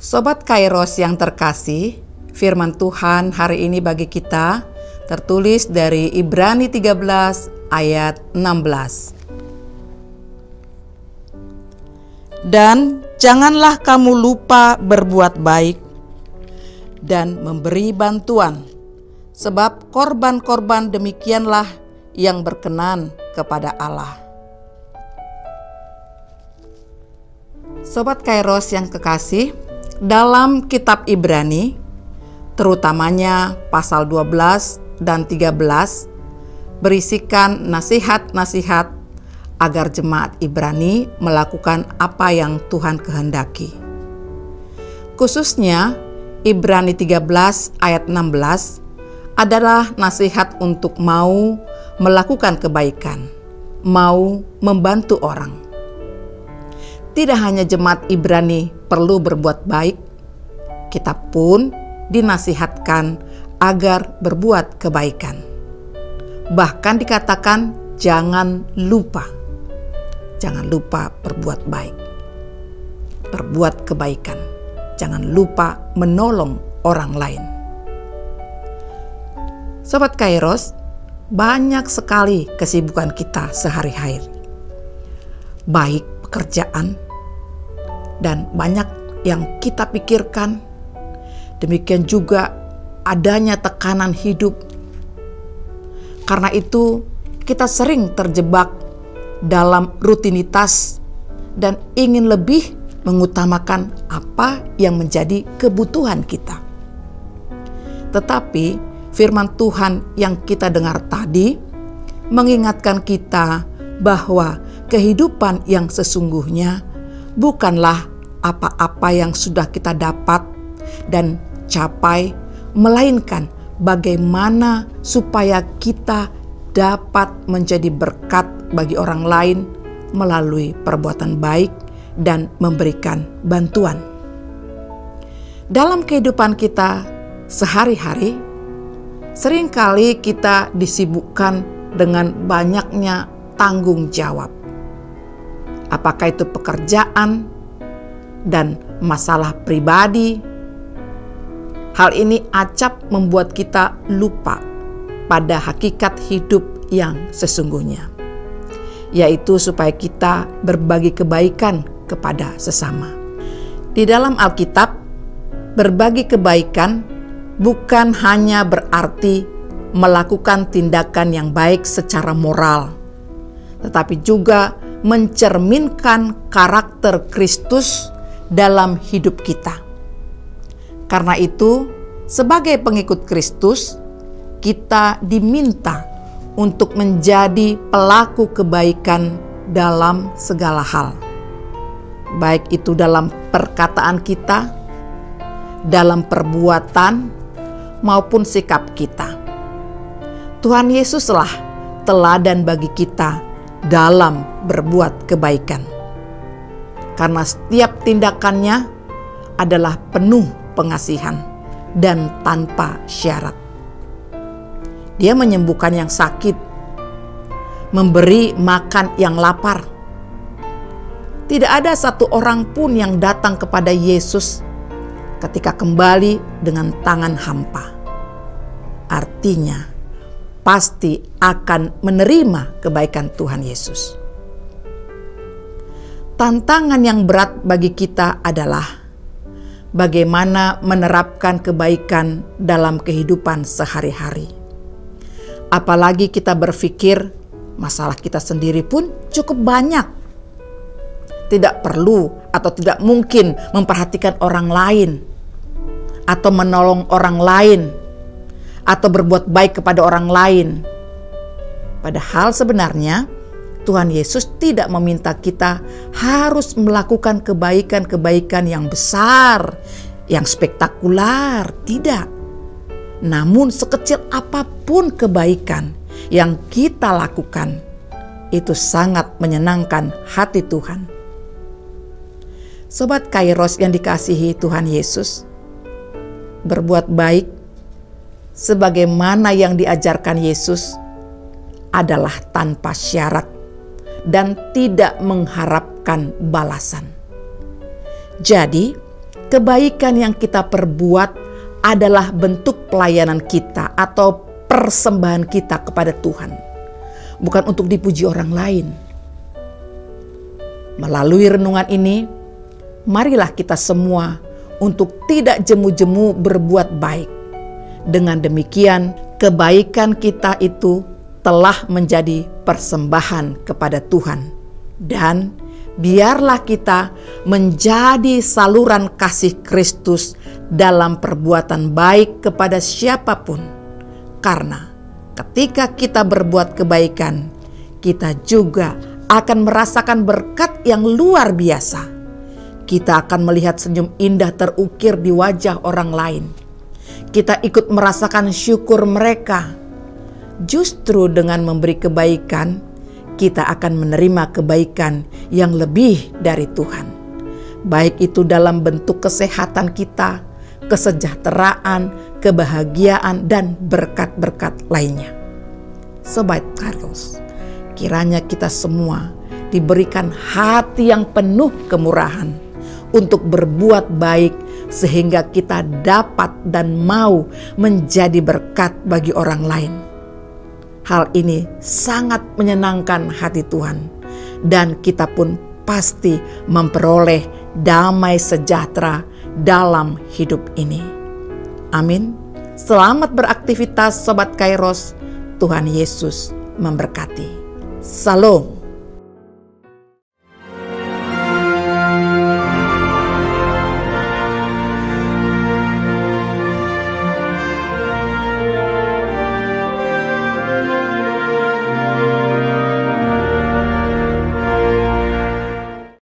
Sobat Kairos yang terkasih, firman Tuhan hari ini bagi kita tertulis dari Ibrani 13 ayat 16. Dan janganlah kamu lupa berbuat baik dan memberi bantuan, sebab korban-korban demikianlah yang berkenan kepada Allah. Sobat Kairos yang kekasih, dalam kitab Ibrani, terutamanya pasal 12 dan 13, berisikan nasihat-nasihat agar jemaat Ibrani melakukan apa yang Tuhan kehendaki. Khususnya Ibrani 13 ayat 16 adalah nasihat untuk mau melakukan kebaikan, mau membantu orang. Tidak hanya jemaat Ibrani perlu berbuat baik, kita pun dinasihatkan agar berbuat kebaikan. Bahkan dikatakan jangan lupa berbuat baik, berbuat kebaikan. Jangan lupa menolong orang lain. Sobat Kairos, banyak sekali kesibukan kita sehari-hari. Baik pekerjaan, dan banyak yang kita pikirkan. Demikian juga adanya tekanan hidup. Karena itu kita sering terjebak dalam rutinitas dan ingin lebih mengutamakan apa yang menjadi kebutuhan kita. Tetapi firman Tuhan yang kita dengar tadi mengingatkan kita bahwa kehidupan yang sesungguhnya bukanlah apa-apa yang sudah kita dapat dan capai, melainkan bagaimana supaya kita dapat menjadi berkat bagi orang lain melalui perbuatan baik dan memberikan bantuan. Dalam kehidupan kita sehari-hari, seringkali kita disibukkan dengan banyaknya tanggung jawab. Apakah itu pekerjaan dan masalah pribadi. Hal ini acap membuat kita lupa pada hakikat hidup yang sesungguhnya, yaitu supaya kita berbagi kebaikan kepada sesama. Di dalam Alkitab, berbagi kebaikan bukan hanya berarti melakukan tindakan yang baik secara moral, tetapi juga mencerminkan karakter Kristus dalam hidup kita. Karena itu, sebagai pengikut Kristus, kita diminta untuk menjadi pelaku kebaikan dalam segala hal. Baik itu dalam perkataan kita, dalam perbuatan, maupun sikap kita. Tuhan Yesuslah teladan bagi kita dalam berbuat kebaikan. Karena setiap tindakannya adalah penuh pengasihan dan tanpa syarat. Dia menyembuhkan yang sakit, memberi makan yang lapar. Tidak ada satu orang pun yang datang kepada Yesus ketika kembali dengan tangan hampa. Artinya, pasti akan menerima kebaikan Tuhan Yesus. Tantangan yang berat bagi kita adalah bagaimana menerapkan kebaikan dalam kehidupan sehari-hari. Apalagi kita berpikir masalah kita sendiri pun cukup banyak. Tidak perlu atau tidak mungkin memperhatikan orang lain, atau menolong orang lain, atau berbuat baik kepada orang lain. Padahal sebenarnya Tuhan Yesus tidak meminta kita harus melakukan kebaikan-kebaikan yang besar, yang spektakuler, tidak. Namun sekecil apapun kebaikan yang kita lakukan, itu sangat menyenangkan hati Tuhan. Sobat Kairos yang dikasihi Tuhan Yesus, berbuat baik sebagaimana yang diajarkan Yesus adalah tanpa syarat dan tidak mengharapkan balasan. Jadi, kebaikan yang kita perbuat adalah bentuk pelayanan kita atau persembahan kita kepada Tuhan, bukan untuk dipuji orang lain. Melalui renungan ini, marilah kita semua untuk tidak jemu-jemu berbuat baik. Dengan demikian, kebaikan kita itu telah menjadi persembahan kepada Tuhan. Dan biarlah kita menjadi saluran kasih Kristus dalam perbuatan baik kepada siapapun. Karena ketika kita berbuat kebaikan, kita juga akan merasakan berkat yang luar biasa. Kita akan melihat senyum indah terukir di wajah orang lain. Kita ikut merasakan syukur mereka. Justru dengan memberi kebaikan, kita akan menerima kebaikan yang lebih dari Tuhan. Baik itu dalam bentuk kesehatan kita, kesejahteraan, kebahagiaan, dan berkat-berkat lainnya. Sobat Carlos, kiranya kita semua diberikan hati yang penuh kemurahan untuk berbuat baik sehingga kita dapat dan mau menjadi berkat bagi orang lain. Hal ini sangat menyenangkan hati Tuhan, dan kita pun pasti memperoleh damai sejahtera dalam hidup ini. Amin. Selamat beraktivitas Sobat Kairos. Tuhan Yesus memberkati. Salam.